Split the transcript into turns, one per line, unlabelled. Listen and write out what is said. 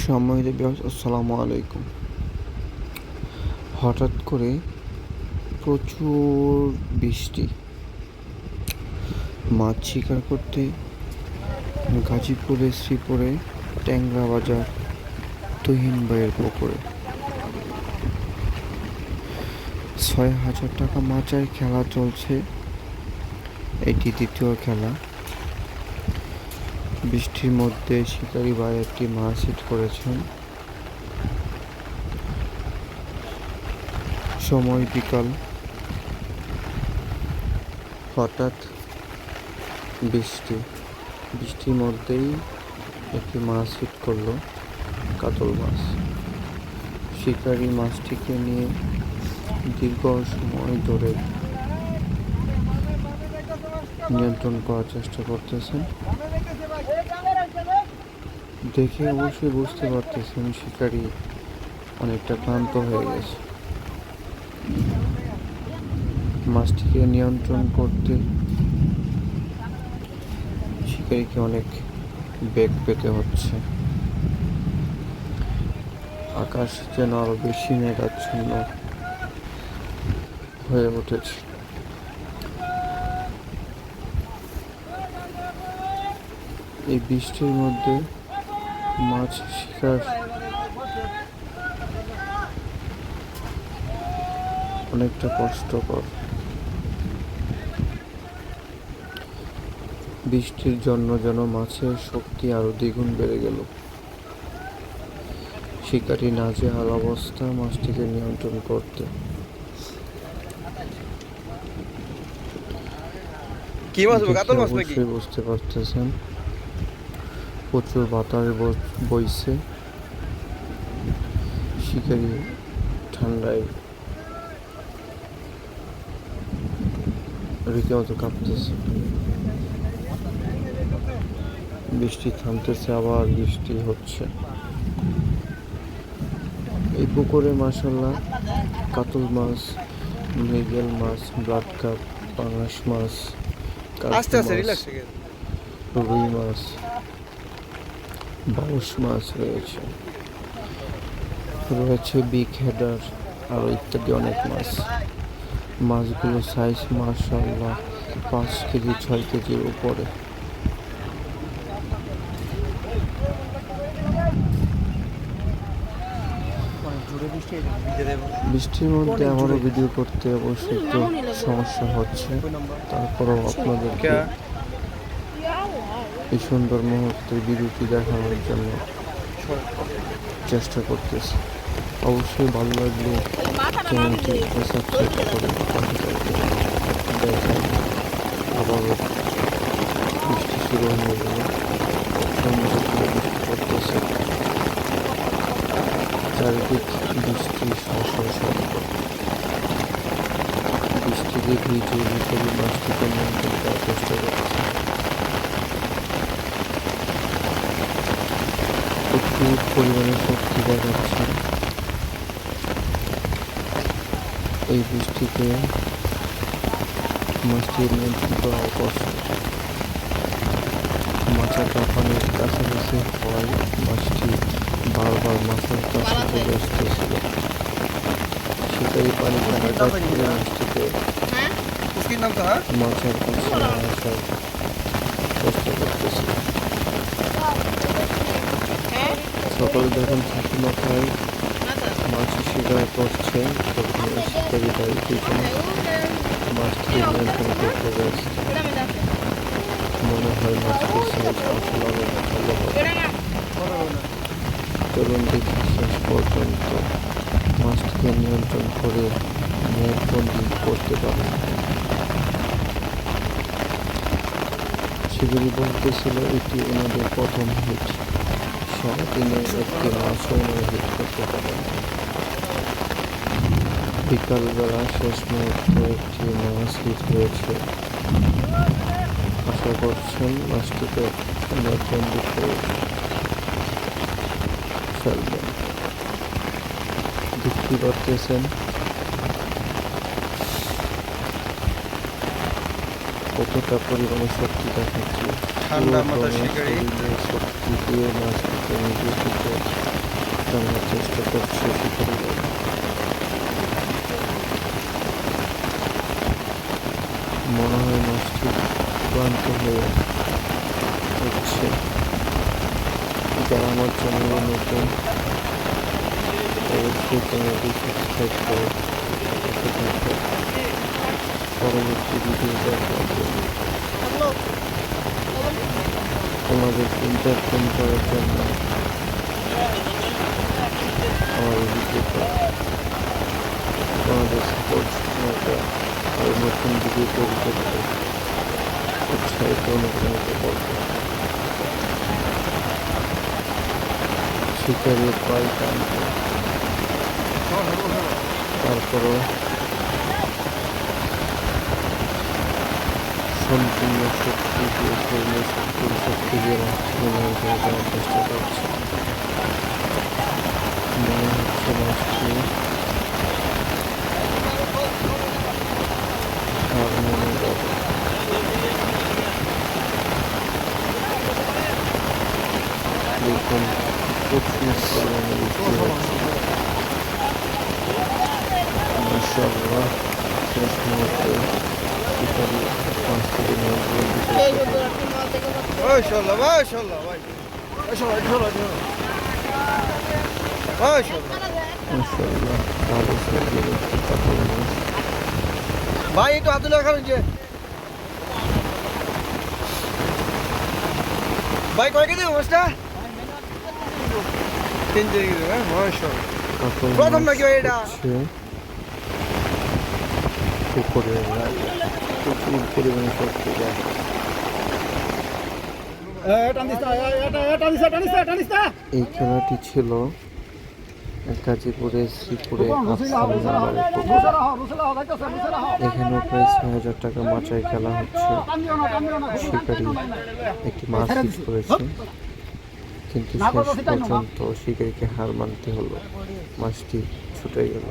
সম্মানিত ভিউয়ার্স, আসসালামু আলাইকুম। হঠাৎ করে প্রচুর বৃষ্টি। মাছ শিকার করতে গাজীপুরে শ্রীপুরে ট্যাংরা বাজার তুহিন ভাইয়ের পুকুরে ৬,০০০ টাকা মাচার খেলা চলছে। এটি দ্বিতীয় খেলা। বৃষ্টির মধ্যে শিকারি ভাই একটি মাছ হিট করেছেন। সময় বিকাল। হঠাৎ বৃষ্টির মধ্যেই একটি মাছ হিট করলো, কাতল মাছ। শিকারি মাছটিকে নিয়ে দীর্ঘ সময় ধরে নিয়ন্ত্রণ করার চেষ্টা করতেছেন। দেখে অবশ্যই বুঝতে পারতেছেন শিকারি অনেকটা ক্লান্ত হয়ে গেছে। মাছটিকে নিয়ন্ত্রণ করতে শিকারিকে অনেক বেগ পেতে হচ্ছে। আকাশ যেন আরো বেশি মেঘাচ্ছন্ন হয়ে উঠেছে। এই বৃষ্টির মধ্যে মাছ শিকার অনেকটা কষ্টকর। বৃষ্টির জন্য যেন মাছের শক্তি আরো দ্বিগুণ বেড়ে গেল। শিকারি নাজেহাল অবস্থা মাছটিকে নিয়ন্ত্রণ করতে। অবশ্যই বুঝতে পারতেছেন প্রচুর বাতাস বইছে। শিকারি ঠান্ডায় রীতিমতো কাঁপতেছে। বৃষ্টি থামতেছে, আবার বৃষ্টি হচ্ছে। এই পুকুরে মাশাআল্লাহ কাতল মাছ, মৃগেল মাছ, ব্লাড কাপ, পাঙাশ মাছ, রুই মাছ, বাউস মাছ রয়েছে বিগ হেডার আরো ইত্যাদি অনেক মাছ। মাছগুলো সাইজ মাশাআল্লাহ 5 কেজি 6 কেজির উপরে। বৃষ্টির মধ্যে আমারও ভিডিও করতে অবশ্যই একটু সমস্যা হচ্ছে, তারপরেও আপনাদেরকে এই সুন্দর মুহূর্তের ভিডিওটি দেখানোর জন্য চেষ্টা করতেছি। অবশ্যই ভালো লাগলে চ্যানেলটি সাবস্ক্রাইব করে দেখেন। আবারও বৃষ্টি শুরু হয়ে গেল। বৃষ্টি পড়তেছে, চারিদিক বৃষ্টি শব্দ। বৃষ্টিতে ভিজে ভিতরে মাছটিকে নিয়ন্ত্রণ করার চেষ্টা করছে। প্রচুর পরিমাণে শক্তি দেখাচ্ছে। এই বৃষ্টিতে মাছটি নিয়ন্ত্রণ করা কষ্ট। মাছটা পানির কাছাকাছি হওয়ায় মাছটি বারবার মাছের কাছে চলে আসতেছিল। শিকারি পানিতে আঘাত করে মাছটিকে মাছের কাছে আসার চেষ্টা করতেছিল। সকালে যখন ফাঁকি মাথায় মাছ শিকার করছে তখন শিকারি ভাই পিছনে মাছটি নিয়ন্ত্রণ করতে ব্যস্ত। মনে হয় মাছটির সাইজ আসলে অনেক ভালো হবে। চলুন দেখি শেষ পর্যন্ত মাছটিকে নিয়ন্ত্রণ করে মুখবন্দি করতে পারে। শিবিরি বলতেছিল এটি ওনাদের প্রথম হিট। সারাদিনে একটি মাছও ওনারা হিট করতে পারেন। বিকালবেলা শেষ মুহূর্তে একটি মাছ হিট হয়েছে। আশা করছেন মাছটিকে বন্দি করে ফেলবেন। দেখতে পারতেছেন কতটা পরিমাণে শক্তি দেখাচ্ছে।
ঠান্ডা মাথা শিকারি
শক্তি দিয়ে মাছটিকে নিজে থেকে টানার চেষ্টা করছে শিকারীরা। মনে হয় মাছটি ক্লান্ত হয়ে হচ্ছে। যারা আমার চ্যানেলে নতুন অবশ্যই চ্যানেলটি সাবস্ক্রাইব করে পাশে থাকবে পরবর্তী ভিডিও দেখার জন্য। তোমাদের এন্টারটেইন করার জন্য আমার ভিডিওটা তোমাদের সাপোর্ট আর নতুন ভিডিও তৈরি করতে উৎসাহিত অনুপ্রাণিত করবে। শিকারের পাই টানতে তারপরও সম্পূর্ণ শক্তি দিয়ে শরীরের সম্পূর্ণ শক্তি দিয়ে মাছটিকে নিয়ন্ত্রণ করার চেষ্টা করছে। মনে হচ্ছে মাছটি হার মেনে যাবে। দেখুন প্রচুর পরিমাণে বৃষ্টি হচ্ছে। মাশাআল্লাহ শেষ মুহূর্তে শিকারী মাছটিকে নিয়ন্ত্রণ দিতে মাশাআল্লাহ ভালো সাইজের একটি কাতল মাছ।
ভাই একটু হাতে লেখা রয়েছে ভাই, কয় কেজি মাছটা? 3 কেজি। হ্যাঁ মাশাআল্লাহ, প্রথম নাকি ভাই এটা?
পুকুরের প্রচুর পরিমাণে শক্তি দেয়। এই খেলাটি ছিল গাজীপুরের শ্রীপুরে আফসান নামের পুকুর। এখানেও প্রায় ৬,০০০ টাকা মাচায় খেলা হচ্ছে। শিকারি একটি মাছ হিট করেছে, কিন্তু শেষ পর্যন্ত শিকারিকে হার মানতে হলো, মাছটি ছুটে গেল।